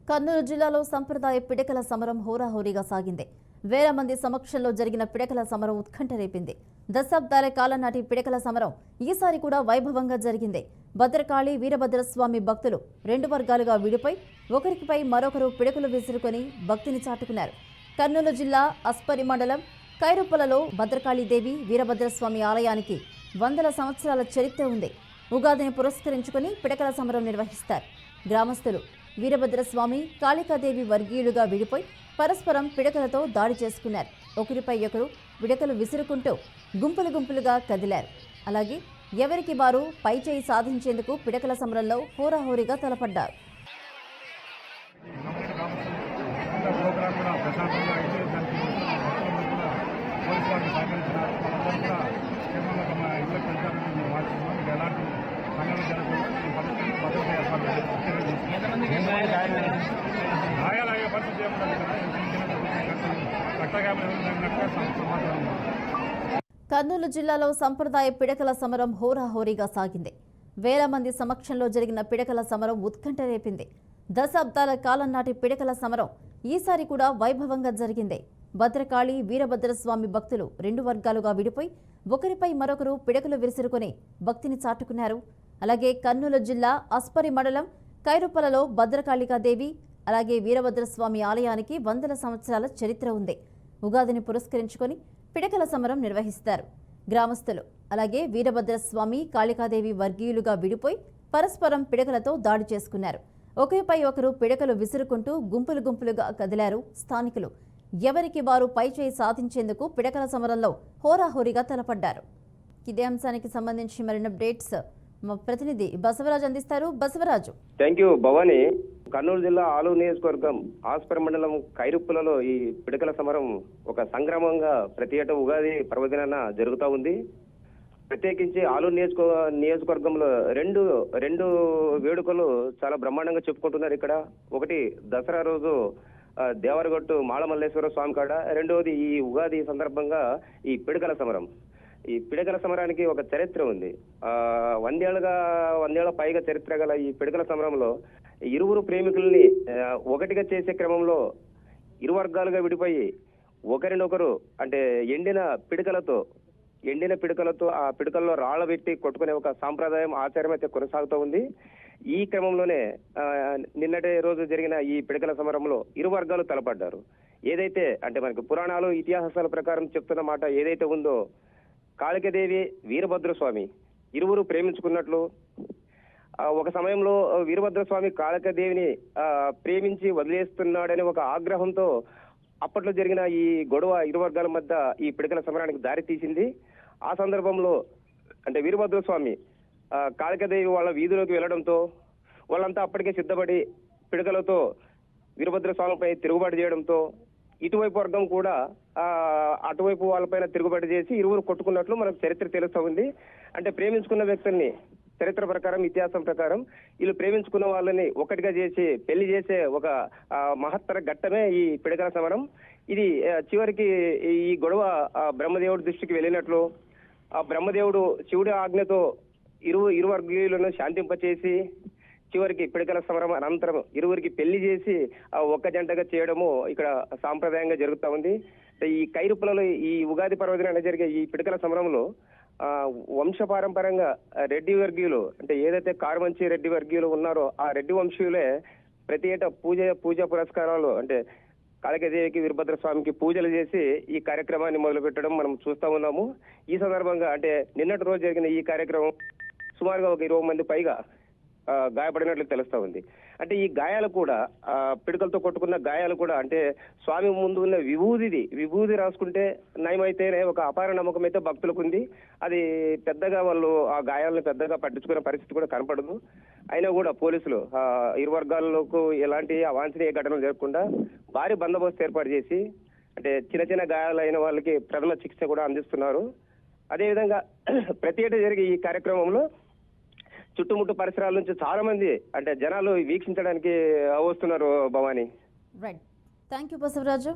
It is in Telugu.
కర్నూలు జిల్లాలో సంప్రదాయ పిడకల సమరం హోరాహోరీగా సాగింది. వేల మంది సమక్షంలో జరిగిన పిడకల సమరం ఉత్కంఠ రేపింది. దశాబ్దాల కాలం నాటి పిడకల సమరం ఈసారి కూడా వైభవంగా జరిగింది. భద్రకాళి వీరభద్రస్వామి భక్తులు రెండు వర్గాలుగా విడిపోయి ఒకరికిపై మరొకరు పిడకలు విసురుకొని భక్తిని చాటుకున్నారు. కర్నూలు జిల్లా అస్పరి మండలం కైరుప్పలలో భద్రకాళీదేవి వీరభద్రస్వామి ఆలయానికి వందల సంవత్సరాల చరిత్ర ఉంది. ఉగాదిని పురస్కరించుకుని పిడకల సమరం నిర్వహిస్తారు. గ్రామస్తులు వీరభద్రస్వామి కాళికాదేవి వర్గీయులుగా విడిపోయి పరస్పరం పిడకలతో దాడి చేసుకున్నారు. ఒకరిపై ఒకరు పిడకలు విసురుకుంటూ గుంపులు గుంపులుగా కదిలారు. అలాగే ఎవరికి వారు పైచేయి సాధించేందుకు పిడకల సమరంలో హోరాహోరీగా తలపడ్డారు. కర్నూలు జిల్లాలో సంప్రదాయ పిడకల సమరం హోరాహోరీగా సాగింది. వేల మంది సమక్షంలో జరిగిన పిడకల సమరం ఉత్కంఠ రేపింది. దశాబ్దాల కాలం నాటి పిడకల సమరం ఈసారి కూడా వైభవంగా జరిగింది. భద్రకాళి వీరభద్రస్వామి భక్తులు రెండు వర్గాలుగా విడిపోయి ఒకరిపై మరొకరు పిడకలు విరుసుకొని భక్తిని చాటుకున్నారు. అలాగే కర్నూలు జిల్లా అస్పరి మండలం కైరుప్పలలో భద్రకాళికాదేవి అలాగే వీరభద్రస్వామి ఆలయానికి వందల సంవత్సరాల చరిత్ర ఉంది. ఉగాదిని పురస్కరించుకొని పిడకల సమరం నిర్వహిస్తారు. గ్రామస్తులు అలాగే వీరభద్రస్వామి కాళికాదేవి వర్గీయులుగా విడిపోయి పరస్పరం పిడకలతో దాడి చేసుకున్నారు. ఒకరిపై ఒకరు పిడకలు విసురుకుంటూ గుంపులు గుంపులుగా కదిలారు. స్థానికులు ఎవరికి వారు పైచేయి సాధించేందుకు పిడకల సమరంలో హోరాహోరీగా తలపడ్డారు. ఇదే అంశానికి సంబంధించి మరిన్ని అప్డేట్స్ మా ప్రతినిధి బసవరాజు అందిస్తారు. బసవరాజు. Thank you Bhavani. కర్నూలు జిల్లా ఆలూరు నియోజకవర్గం ఆస్పరి మండలం కైరుప్పులలో ఈ పిడకల సమరం ఒక సంగ్రామంగా ప్రతి ఏటా ఉగాది పర్వదినాన జరుగుతూ ఉంది. ప్రత్యేకించి ఆలూరు నియోజకవర్గంలో రెండు వేడుకలు చాలా బ్రహ్మాండంగా చెప్పుకుంటున్నారు. ఇక్కడ ఒకటి దసరా రోజు దేవరగట్టు మాళమల్లేశ్వర స్వామి కాడ, రెండవది ఈ ఉగాది సందర్భంగా ఈ పిడకల సమరం. ఈ పిడకల సమరానికి ఒక చరిత్ర ఉంది. 100 ఏళ్ల పైగా చరిత్ర గల ఈ పిడకల సమరంలో ఇరువురు ప్రేమికుల్ని ఒకటిగా చేసే క్రమంలో ఇరు వర్గాలుగా విడిపోయి ఒకరినొకరు అంటే ఎండిన పిడకలతో ఆ పిడకల్లో రాళ్ల పెట్టి కొట్టుకునే ఒక సాంప్రదాయం ఆచారం అయితే కొనసాగుతూ ఉంది. ఈ క్రమంలోనే నిన్నటి రోజు జరిగిన ఈ పిడకల సమరంలో ఇరు వర్గాలు తలపడ్డారు. ఏదైతే అంటే మనకి పురాణాలు ఇతిహాసాల ప్రకారం చెప్తున్న మాట ఏదైతే ఉందో, కాళికాదేవి వీరభద్రస్వామి ఇరువురు ప్రేమించుకున్నట్లు ఒక సమయంలో వీరభద్రస్వామి కాళికాదేవిని ప్రేమించి వదిలేస్తున్నాడని ఒక ఆగ్రహంతో అప్పట్లో జరిగిన ఈ గొడవ ఇరు వర్గాల మధ్య ఈ పిడకల సమరానికి దారి తీసింది. ఆ సందర్భంలో అంటే వీరభద్రస్వామి కాళికాదేవి వాళ్ళ వీధిలోకి వెళ్లడంతో వాళ్ళంతా అప్పటికే సిద్ధపడి పిడకలతో వీరభద్రస్వామిపై తిరుగుబాటు చేయడంతో ఇటువైపు వర్గం కూడా అటువైపు వాళ్ళపైన తిరుగుబాటు చేసి ఇరువురు కొట్టుకున్నట్లు మనకు చరిత్ర తెలుస్తూ ఉంది. అంటే ప్రేమించుకున్న వ్యక్తుల్ని చరిత్ర ప్రకారం ఇతిహాసం ప్రకారం వీళ్ళు ప్రేమించుకున్న వాళ్ళని ఒకటిగా చేసి పెళ్లి చేసే ఒక మహత్తర ఘట్టమే ఈ పిడకల సమరం. ఇది చివరికి ఈ గొడవ బ్రహ్మదేవుడి దృష్టికి వెళ్ళినట్లు ఆ బ్రహ్మదేవుడు శివుడి ఆజ్ఞతో ఇరు వర్గీయులను శాంతింపచేసి చివరికి పిడకల సమరం అనంతరం ఇరువురికి పెళ్లి చేసి ఒక్క జంటగా చేయడము ఇక్కడ సాంప్రదాయంగా జరుగుతూ ఉంది. ఈ కైరుప్పులలో ఈ ఉగాది పర్వదినాన జరిగే ఈ పిడకల సమరంలో వంశపారంపరంగా రెడ్డి వర్గీయులు అంటే ఏదైతే కారుమంచి రెడ్డి వర్గీయులు ఉన్నారో ఆ రెడ్డి వంశీయులే ప్రతి ఏటా పూజ పురస్కారాలు అంటే కాళికాదేవికి వీరభద్రస్వామికి పూజలు చేసి ఈ కార్యక్రమాన్ని మొదలు పెట్టడం మనం చూస్తూ ఉన్నాము. ఈ సందర్భంగా అంటే నిన్నటి రోజు జరిగిన ఈ కార్యక్రమం సుమారుగా ఒక 20 మంది పైగా గాయపడినట్లు తెలుస్తా ఉంది. అంటే ఈ గాయాలు కూడా పిడకలతో కొట్టుకున్న గాయాలు కూడా అంటే స్వామి ముందు ఉన్న విభూది రాసుకుంటే నయమైతేనే ఒక అపార నమ్మకం అయితే భక్తులకు ఉంది. అది పెద్దగా వాళ్ళు ఆ గాయాలను పెద్దగా పట్టించుకునే పరిస్థితి కూడా కనపడదు. అయినా కూడా పోలీసులు ఇరు వర్గాలకు ఎలాంటి అవాంఛనీయ ఘటనలు జరగకుండా భారీ బందోబస్తు ఏర్పాటు చేసి అంటే చిన్న గాయాలైన వాళ్ళకి ప్రథమ చికిత్స కూడా అందిస్తున్నారు. అదేవిధంగా ప్రతి ఏటా జరిగే ఈ కార్యక్రమంలో చుట్టుముట్టు పరిసరాల నుంచి చాలా మంది అంటే జనాలు వీక్షించడానికి వస్తున్నారు Bhavani. Right. Thank you Basavaraju.